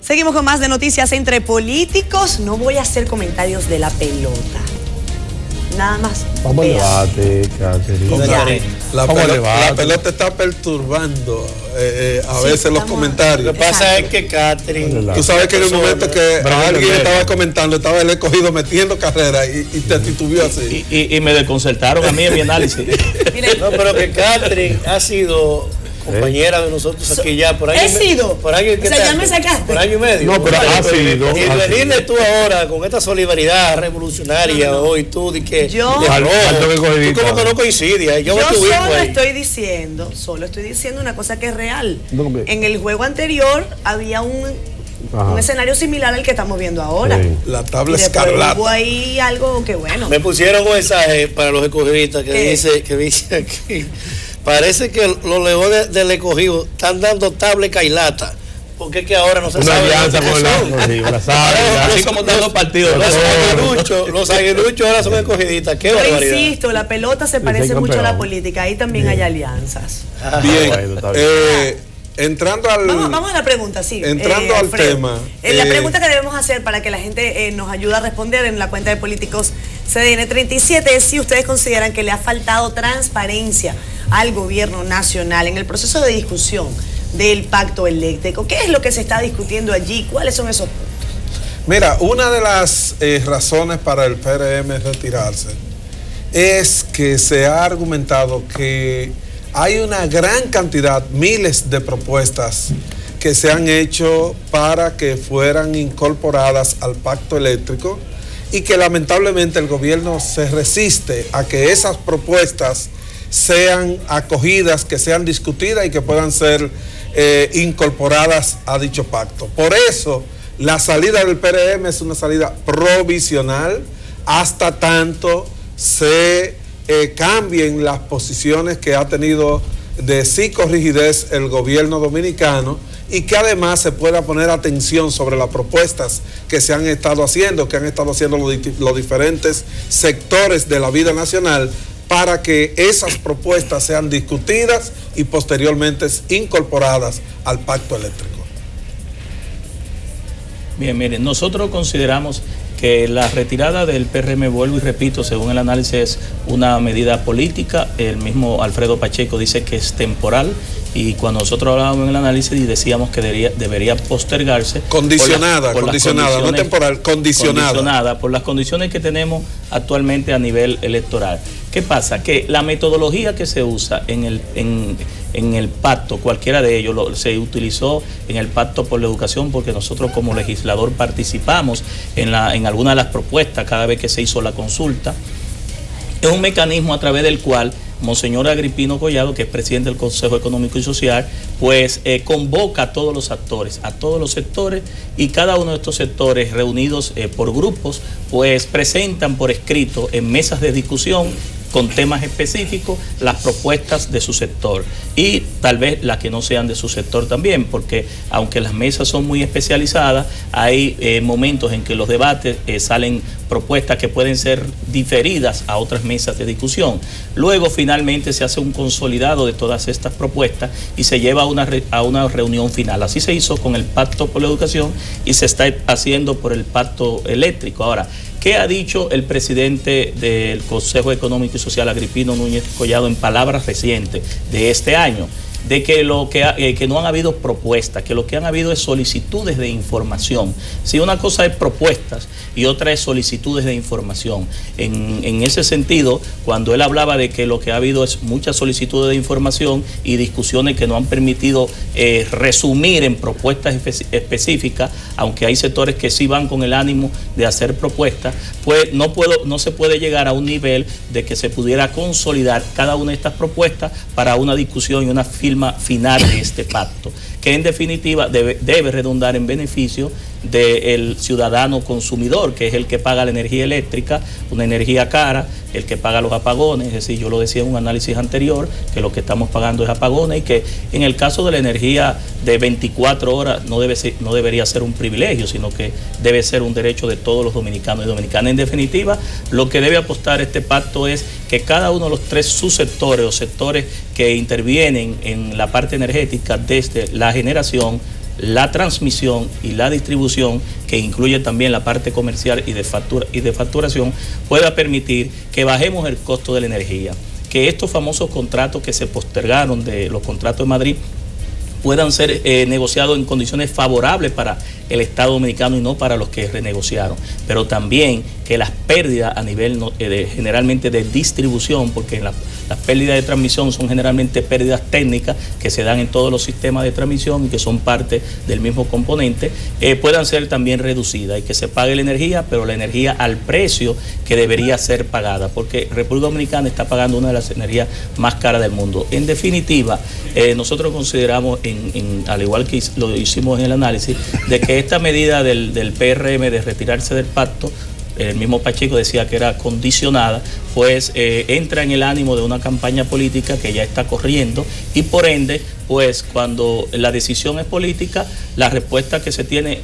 Seguimos con más de noticias entre políticos. No voy a hacer comentarios de la pelota. Nada más. Vamos al debate, Catherine. La pelota está perturbando a veces los comentarios. Lo que pasa es que Catherine... Tú sabes que en el momento que alguien estaba comentando, estaba el escogido metiendo carrera y te titubió así. Y me desconcertaron a mí en mi análisis. No, pero que Catherine ha sido compañera de nosotros aquí ya por año. He sido. Por año, o sea, ya me sacaste. Por año y medio. No, pero ha sido. Y venirle tú ahora con esta solidaridad revolucionaria hoy, tú, de que. Yo. Tú como que no coincides. Yo solo estoy diciendo una cosa que es real. En el juego anterior había un escenario similar al que estamos viendo ahora. Sí. La tabla escarlata. Hubo ahí algo que bueno. Me pusieron un mensaje para los escogistas que dice aquí. Parece que los leones del escogido están dando tabla escarlata. Porque es que ahora no se sabe. Así como están los partidos. Los aguiluchos ahora son escogidistas. Qué barbaridad. Insisto, la pelota se parece mucho a la política. Ahí también hay alianzas. Bien. Entrando al... Vamos a la pregunta, sí. Entrando al tema. La pregunta que debemos hacer para que la gente nos ayude a responder en la cuenta de Políticos CDN 37 es si ustedes consideran que le ha faltado transparencia al gobierno nacional en el proceso de discusión del pacto eléctrico. ¿Qué es lo que se está discutiendo allí? ¿Cuáles son esos puntos? Mira, una de las razones para el PRM retirarse es que se ha argumentado que hay una gran cantidad, miles de propuestas que se han hecho para que fueran incorporadas al pacto eléctrico y que lamentablemente el gobierno se resiste a que esas propuestas sean acogidas, que sean discutidas y que puedan ser incorporadas a dicho pacto. Por eso, la salida del PRM es una salida provisional hasta tanto se cambien las posiciones que ha tenido de psicorrigidez el gobierno dominicano y que además se pueda poner atención sobre las propuestas que se han estado haciendo, los diferentes sectores de la vida nacional, para que esas propuestas sean discutidas y posteriormente incorporadas al pacto eléctrico. Bien, miren, nosotros consideramos que la retirada del PRM, vuelvo y repito, según el análisis, es una medida política. El mismo Alfredo Pacheco dice que es temporal, y cuando nosotros hablábamos en el análisis decíamos que debería postergarse. Condicionada, no temporal, condicionada por las condiciones que tenemos actualmente a nivel electoral. ¿Qué pasa? Que la metodología que se usa en el pacto, cualquiera de ellos, se utilizó en el pacto por la educación, porque nosotros como legislador participamos en alguna de las propuestas cada vez que se hizo la consulta. Es un mecanismo a través del cual Monseñor Agripino Collado, que es presidente del Consejo Económico y Social, pues convoca a todos los actores, a todos los sectores, y cada uno de estos sectores reunidos por grupos, pues presentan por escrito en mesas de discusión con temas específicos las propuestas de su sector, y tal vez las que no sean de su sector también, porque aunque las mesas son muy especializadas, hay momentos en que los debates salen propuestas que pueden ser diferidas a otras mesas de discusión. Luego finalmente se hace un consolidado de todas estas propuestas y se lleva a una reunión final. Así se hizo con el Pacto por la Educación y se está haciendo por el Pacto Eléctrico. Ahora, ¿qué ha dicho el presidente del Consejo Económico y Social, Agripino Núñez Collado, en palabras recientes de este año? De que que no han habido propuestas, que lo que han habido es solicitudes de información. Si una cosa es propuestas y otra es solicitudes de información. En ese sentido, cuando él hablaba de que lo que ha habido es muchas solicitudes de información y discusiones que no han permitido resumir en propuestas específicas, aunque hay sectores que sí van con el ánimo de hacer propuestas, pues no se puede llegar a un nivel de que se pudiera consolidar cada una de estas propuestas para una discusión y una firma final de este pacto, que en definitiva debe redundar en beneficio del ciudadano consumidor, que es el que paga la energía eléctrica, una energía cara, el que paga los apagones. Es decir, yo lo decía en un análisis anterior, que lo que estamos pagando es apagones, y que en el caso de la energía de 24 horas no debería ser un privilegio, sino que debe ser un derecho de todos los dominicanos y dominicanas. En definitiva, lo que debe apostar este pacto es que cada uno de los tres subsectores o sectores que intervienen en la parte energética, desde la generación, la transmisión y la distribución, que incluye también la parte comercial y de facturación, pueda permitir que bajemos el costo de la energía, que estos famosos contratos que se postergaron, de los contratos de Madrid, puedan ser negociados en condiciones favorables para el Estado dominicano y no para los que renegociaron, pero también que las pérdidas a nivel generalmente de distribución, porque las pérdidas de transmisión son generalmente pérdidas técnicas que se dan en todos los sistemas de transmisión y que son parte del mismo componente, puedan ser también reducidas y que se pague la energía, pero la energía al precio que debería ser pagada, porque República Dominicana está pagando una de las energías más caras del mundo. En definitiva, nosotros consideramos, al igual que lo hicimos en el análisis, de que esta medida del PRM de retirarse del pacto, el mismo Pacheco decía que era condicionada, pues entra en el ánimo de una campaña política que ya está corriendo y por ende, pues cuando la decisión es política, la respuesta que se tiene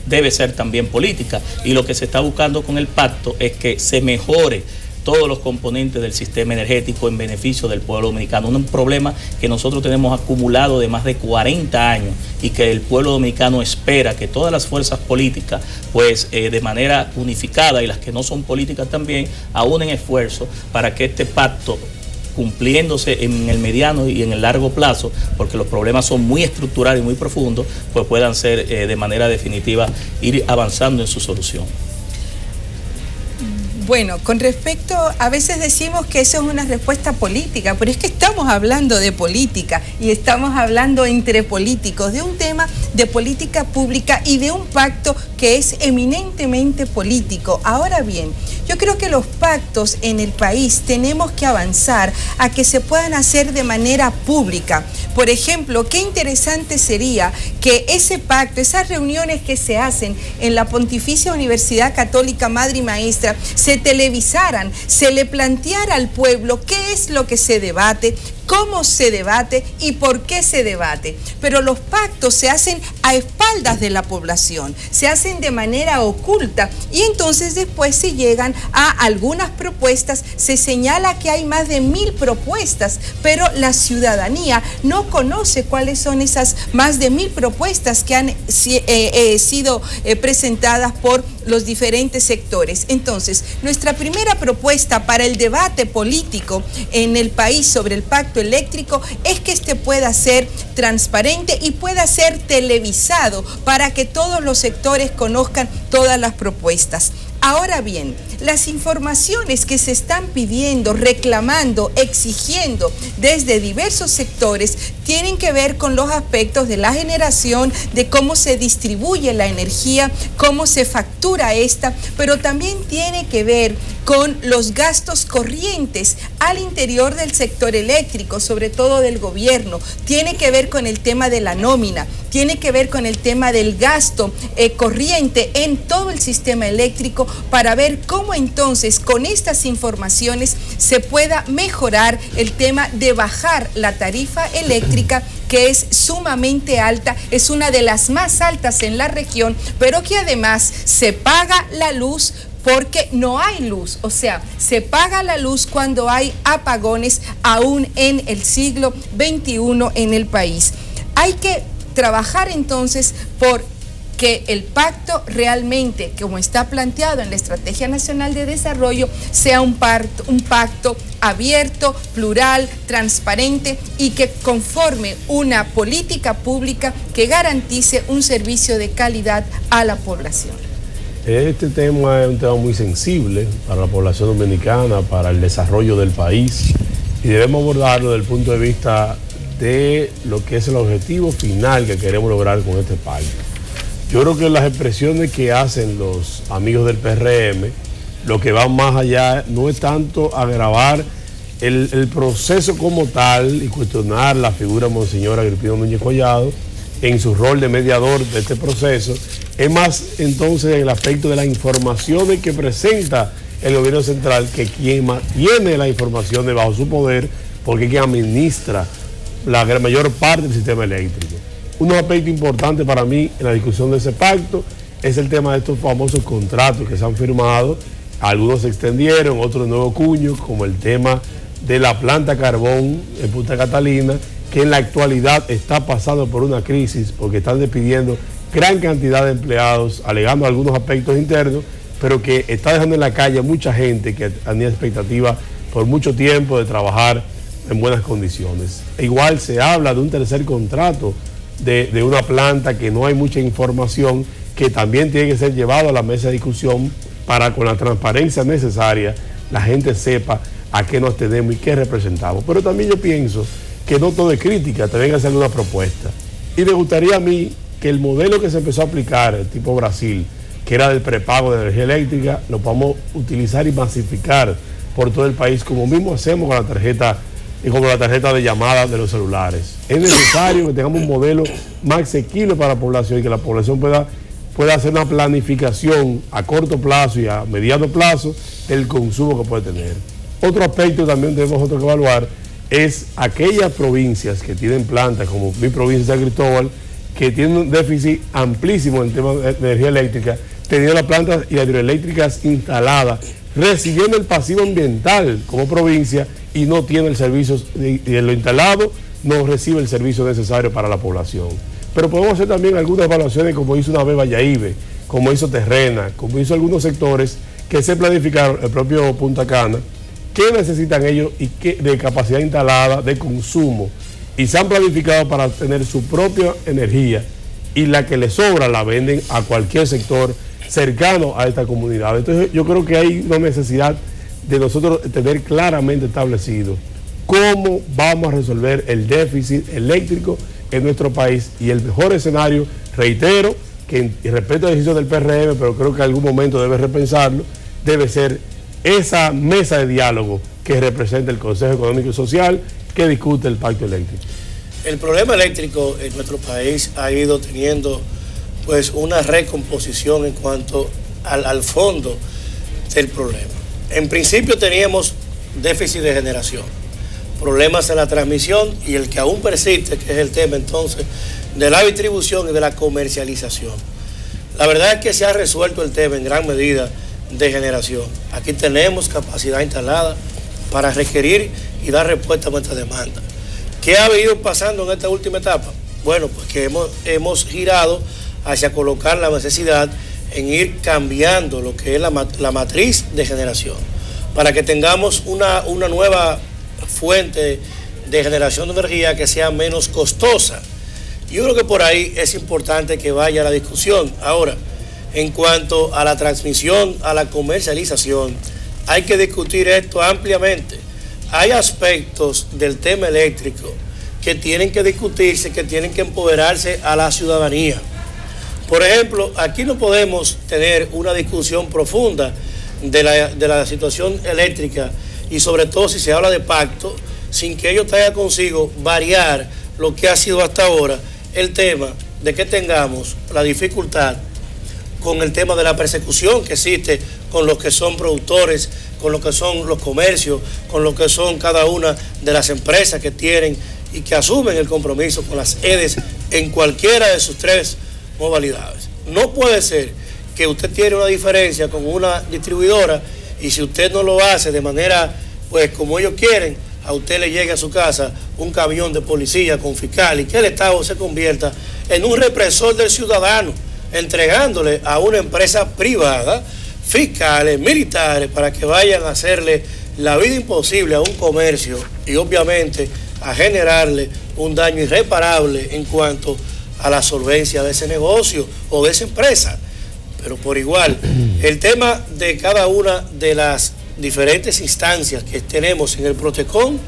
debe ser también política, y lo que se está buscando con el pacto es que se mejore todos los componentes del sistema energético en beneficio del pueblo dominicano. Un problema que nosotros tenemos acumulado de más de 40 años y que el pueblo dominicano espera que todas las fuerzas políticas, pues de manera unificada, y las que no son políticas también, aunen esfuerzos para que este pacto, cumpliéndose en el mediano y en el largo plazo, porque los problemas son muy estructurales y muy profundos, pues puedan ser de manera definitiva ir avanzando en su solución. Bueno, con respecto, a veces decimos que eso es una respuesta política, pero es que estamos hablando de política y estamos hablando entre políticos, de un tema de política pública y de un pacto que es eminentemente político. Ahora bien, yo creo que los pactos en el país tenemos que avanzar a que se puedan hacer de manera pública. Por ejemplo, qué interesante sería que ese pacto, esas reuniones que se hacen en la Pontificia Universidad Católica Madre y Maestra, se televisaran, se le planteara al pueblo qué es lo que se debate, cómo se debate y por qué se debate. Pero los pactos se hacen a espaldas de la población, se hacen de manera oculta y entonces después se llegan a algunas propuestas, se señala que hay más de 1000 propuestas, pero la ciudadanía no conoce cuáles son esas más de 1000 propuestas que han sido presentadas por los diferentes sectores. Entonces, nuestra primera propuesta para el debate político en el país sobre el pacto eléctrico es que este pueda ser transparente y pueda ser televisado para que todos los sectores conozcan todas las propuestas. Ahora bien, las informaciones que se están pidiendo, reclamando, exigiendo desde diversos sectores tienen que ver con los aspectos de la generación, de cómo se distribuye la energía, cómo se factura esta, pero también tiene que ver con los gastos corrientes al interior del sector eléctrico, sobre todo del gobierno. Tiene que ver con el tema de la nómina, tiene que ver con el tema del gasto corriente en todo el sistema eléctrico, para ver cómo entonces con estas informaciones se pueda mejorar el tema de bajar la tarifa eléctrica, que es sumamente alta, es una de las más altas en la región, pero que además se paga la luz porque no hay luz, o sea, se paga la luz cuando hay apagones aún en el siglo XXI en el país. Hay que trabajar entonces por que el pacto realmente, como está planteado en la Estrategia Nacional de Desarrollo, sea un pacto abierto, plural, transparente y que conforme una política pública que garantice un servicio de calidad a la población. Este tema es un tema muy sensible para la población dominicana, para el desarrollo del país, y debemos abordarlo desde el punto de vista de lo que es el objetivo final que queremos lograr con este pacto. Yo creo que las expresiones que hacen los amigos del PRM, lo que va más allá no es tanto agravar el proceso como tal y cuestionar la figura de Monseñor Agripino Núñez Collado en su rol de mediador de este proceso, es más entonces el aspecto de las informaciones que presenta el gobierno central, que quien mantiene las informaciones bajo su poder, porque es quien administra la mayor parte del sistema eléctrico. Un aspecto importante para mí en la discusión de ese pacto es el tema de estos famosos contratos que se han firmado. Algunos se extendieron, otros de nuevo cuño, como el tema de la planta carbón en Punta Catalina que en la actualidad está pasando por una crisis porque están despidiendo gran cantidad de empleados, alegando algunos aspectos internos, pero que está dejando en la calle mucha gente que tenía expectativa por mucho tiempo de trabajar en buenas condiciones. Igual se habla de un tercer contrato de una planta que no hay mucha información, que también tiene que ser llevado a la mesa de discusión para, con la transparencia necesaria, la gente sepa a qué nos tenemos y qué representamos. Pero también yo pienso que no todo es crítica, también hay que hacer una propuesta. Y me gustaría a mí que el modelo que se empezó a aplicar, el tipo Brasil, que era del prepago de energía eléctrica, lo podamos utilizar y masificar por todo el país, como mismo hacemos con la tarjeta y como la tarjeta de llamada de los celulares. Es necesario que tengamos un modelo más asequible para la población y que la población pueda hacer una planificación a corto plazo y a mediano plazo del consumo que puede tener. Otro aspecto también tenemos que evaluar es aquellas provincias que tienen plantas, como mi provincia de San Cristóbal, que tienen un déficit amplísimo en temas de energía eléctrica, teniendo las plantas hidroeléctricas instaladas, recibiendo el pasivo ambiental como provincia y no tiene el servicio, y en lo instalado no recibe el servicio necesario para la población. Pero podemos hacer también algunas evaluaciones como hizo una vez Valladolid, como hizo Terrena, como hizo algunos sectores que se planificaron, el propio Punta Cana, qué necesitan ellos y qué de capacidad instalada, de consumo, y se han planificado para tener su propia energía y la que les sobra la venden a cualquier sector cercano a esta comunidad. Entonces yo creo que hay una necesidad de nosotros tener claramente establecido cómo vamos a resolver el déficit eléctrico en nuestro país, y el mejor escenario, reitero, que y respeto la decisión del PRM, pero creo que en algún momento debe repensarlo, debe ser esa mesa de diálogo que representa el Consejo Económico y Social, que discute el pacto eléctrico. El problema eléctrico en nuestro país ha ido teniendo pues una recomposición en cuanto al fondo del problema. En principio teníamos déficit de generación, problemas en la transmisión y el que aún persiste, que es el tema entonces de la distribución y de la comercialización. La verdad es que se ha resuelto el tema en gran medida de generación. Aquí tenemos capacidad instalada para requerir y dar respuesta a nuestra demanda. ¿Qué ha venido pasando en esta última etapa? Bueno, pues que hemos girado hacia colocar la necesidad en ir cambiando lo que es la matriz de generación, para que tengamos una nueva fuente de generación de energía que sea menos costosa. Yo creo que por ahí es importante que vaya la discusión. Ahora, en cuanto a la transmisión, a la comercialización, hay que discutir esto ampliamente. Hay aspectos del tema eléctrico que tienen que discutirse, que tienen que empoderarse a la ciudadanía. Por ejemplo, aquí no podemos tener una discusión profunda de la situación eléctrica, y sobre todo si se habla de pacto, sin que ello traiga consigo variar lo que ha sido hasta ahora el tema de que tengamos la dificultad con el tema de la persecución que existe con los que son productores, con lo que son los comercios, con lo que son cada una de las empresas que tienen y que asumen el compromiso con las EDES en cualquiera de sus tres modalidades. No puede ser que usted tiene una diferencia con una distribuidora y si usted no lo hace de manera, pues como ellos quieren, a usted le llegue a su casa un camión de policía con fiscal y que el Estado se convierta en un represor del ciudadano, entregándole a una empresa privada fiscales, militares, para que vayan a hacerle la vida imposible a un comercio y obviamente a generarle un daño irreparable en cuanto a la solvencia de ese negocio o de esa empresa. Pero por igual, el tema de cada una de las diferentes instancias que tenemos en el Protecon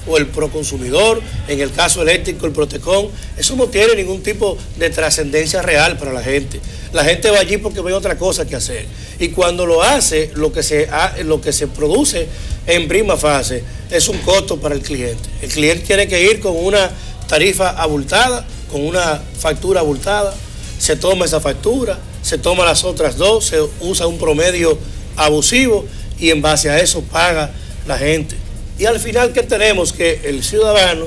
o el Proconsumidor, en el caso eléctrico el Protecon, eso no tiene ningún tipo de trascendencia real para la gente. La gente va allí porque no hay otra cosa que hacer. Y cuando lo hace, lo que se produce en prima fase es un costo para el cliente. El cliente tiene que ir con una tarifa abultada, con una factura abultada, se toma esa factura, se toma las otras dos, se usa un promedio abusivo y en base a eso paga la gente. Y al final, ¿qué tenemos? Que el ciudadano,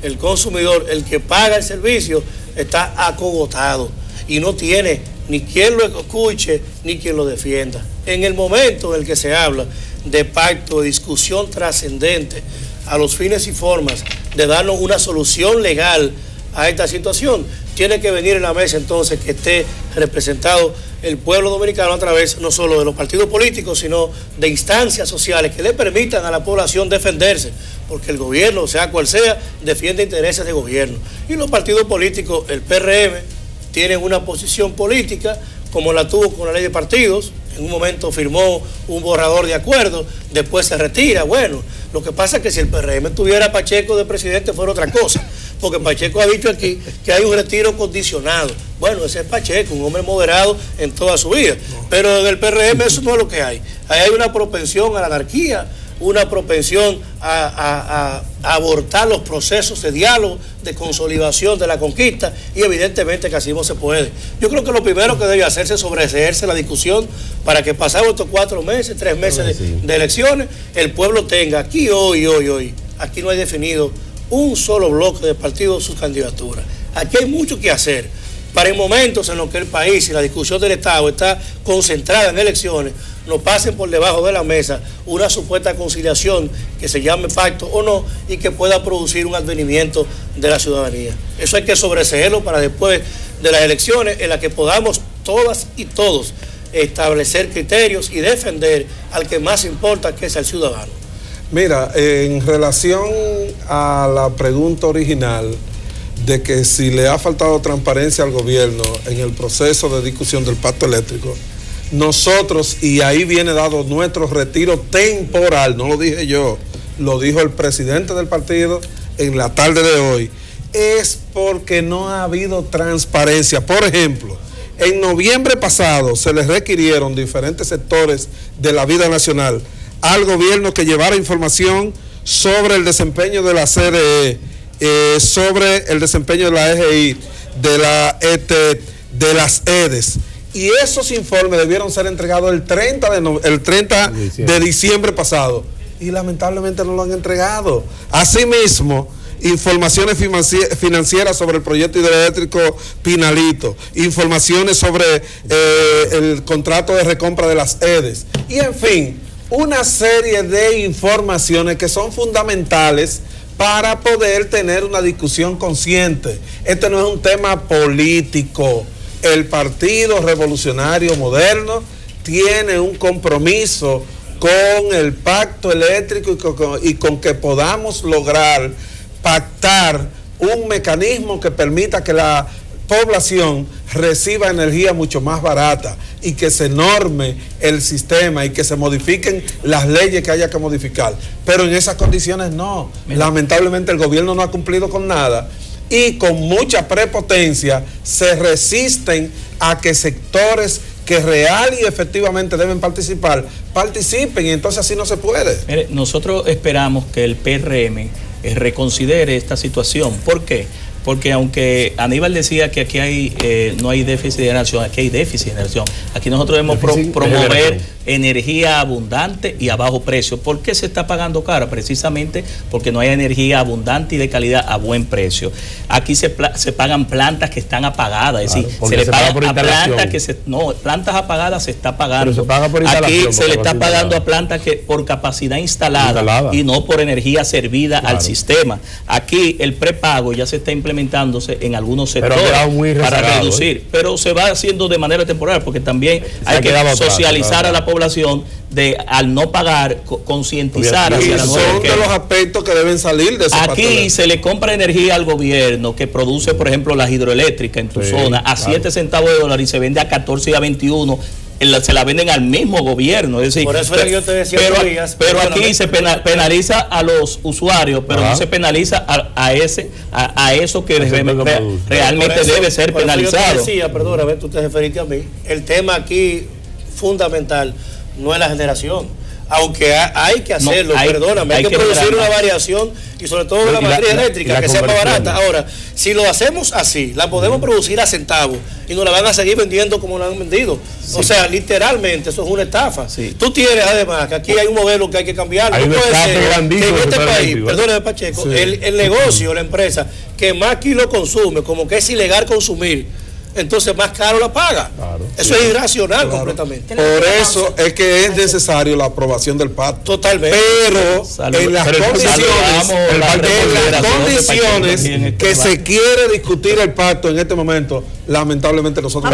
el consumidor, el que paga el servicio, está acogotado y no tiene ni quien lo escuche ni quien lo defienda. En el momento en el que se habla de pacto, de discusión trascendente a los fines y formas de darnos una solución legal a esta situación. Tiene que venir en la mesa entonces que esté representado el pueblo dominicano a través no solo de los partidos políticos, sino de instancias sociales que le permitan a la población defenderse, porque el gobierno, sea cual sea, defiende intereses de gobierno. Y los partidos políticos, el PRM, tienen una posición política como la tuvo con la ley de partidos. En un momento firmó un borrador de acuerdo, después se retira. Bueno, lo que pasa es que si el PRM tuviera a Pacheco de presidente fuera otra cosa, porque Pacheco ha dicho aquí que hay un retiro condicionado. Bueno, ese es Pacheco, un hombre moderado en toda su vida, pero en el PRM eso no es lo que hay. Ahí hay una propensión a la anarquía, una propensión a abortar los procesos de diálogo, de consolidación de la conquista, y evidentemente que así no se puede. Yo creo que lo primero que debe hacerse es sobreseerse la discusión para que pasados estos 4 meses, 3 meses de elecciones, el pueblo tenga aquí hoy, aquí no hay definido un solo bloque de partidos sus candidaturas. Aquí hay mucho que hacer para en momentos en los que el país y la discusión del Estado está concentrada en elecciones, no pasen por debajo de la mesa una supuesta conciliación que se llame pacto o no y que pueda producir un advenimiento de la ciudadanía. Eso hay que sobreseerlo para después de las elecciones en las que podamos todas y todos establecer criterios y defender al que más importa, que es el ciudadano. Mira, en relación a la pregunta original de que si le ha faltado transparencia al gobierno en el proceso de discusión del pacto eléctrico, nosotros, y ahí viene dado nuestro retiro temporal, no lo dije yo, lo dijo el presidente del partido en la tarde de hoy, es porque no ha habido transparencia. Por ejemplo, en noviembre pasado se les requirieron diferentes sectores de la vida nacional al gobierno que llevara información sobre el desempeño de la CRE, sobre el desempeño de la EGI, de la ETED, de las EDES. Y esos informes debieron ser entregados el 30 de diciembre pasado. Y lamentablemente no lo han entregado. Asimismo, informaciones financieras sobre el proyecto hidroeléctrico Pinalito, informaciones sobre el contrato de recompra de las EDES. Y en fin, una serie de informaciones que son fundamentales para poder tener una discusión consciente. Este no es un tema político. El Partido Revolucionario Moderno tiene un compromiso con el pacto eléctrico y con que podamos lograr pactar un mecanismo que permita que la población reciba energía mucho más barata y que se norme el sistema y que se modifiquen las leyes que haya que modificar. Pero en esas condiciones no. Lamentablemente el gobierno no ha cumplido con nada y con mucha prepotencia se resisten a que sectores que real y efectivamente deben participar, participen, y entonces así no se puede. Mire, nosotros esperamos que el PRM reconsidere esta situación. ¿Por qué? Porque aunque Aníbal decía que aquí no hay déficit de generación, aquí hay déficit de generación. Aquí nosotros debemos promover energía abundante y a bajo precio. ¿Por qué se está pagando cara? Precisamente porque no hay energía abundante y de calidad a buen precio. Aquí se pagan plantas que están apagadas, es decir, se le paga a plantas que plantas apagadas se está pagando. Pero se paga por instalación. Aquí se le está pagando a plantas que por capacidad instalada y no por energía servida al sistema. Aquí el prepago ya se está implementándose en algunos sectores para reducir, pero se va haciendo de manera temporal porque también hay que socializar a la población de al no pagar, concientizar hacia la nueva. Son de los aspectos que deben salir de ese Aquí se le compra energía al gobierno que produce, por ejemplo, las hidroeléctricas en tu zona a 7 centavos de dólar y se vende a 14 y a 21. Se la venden al mismo gobierno, es decir, por eso yo te decía pero aquí se penaliza a los usuarios, pero no se penaliza a eso que realmente debe ser penalizado. Yo te decía, perdóname, tú te referiste a mí, el tema aquí fundamental no es la generación, aunque hay que hacerlo, perdóname, hay que producir una variación y sobre todo una matriz eléctrica que sea más barata. Ahora, si lo hacemos así, la podemos producir a centavos y nos la van a seguir vendiendo como la han vendido. O sea, literalmente eso es una estafa. Tú tienes además que aquí hay un modelo que hay que cambiar. No puede ser que en este país, perdóneme Pacheco, el negocio, la empresa que más kilo consume, como que es ilegal consumir, entonces más caro la paga. Claro. Eso es irracional Claro. completamente. Por eso es que es necesario la aprobación del pacto. Totalmente. Pero en las condiciones que se quiere discutir el pacto en este momento, lamentablemente nosotros...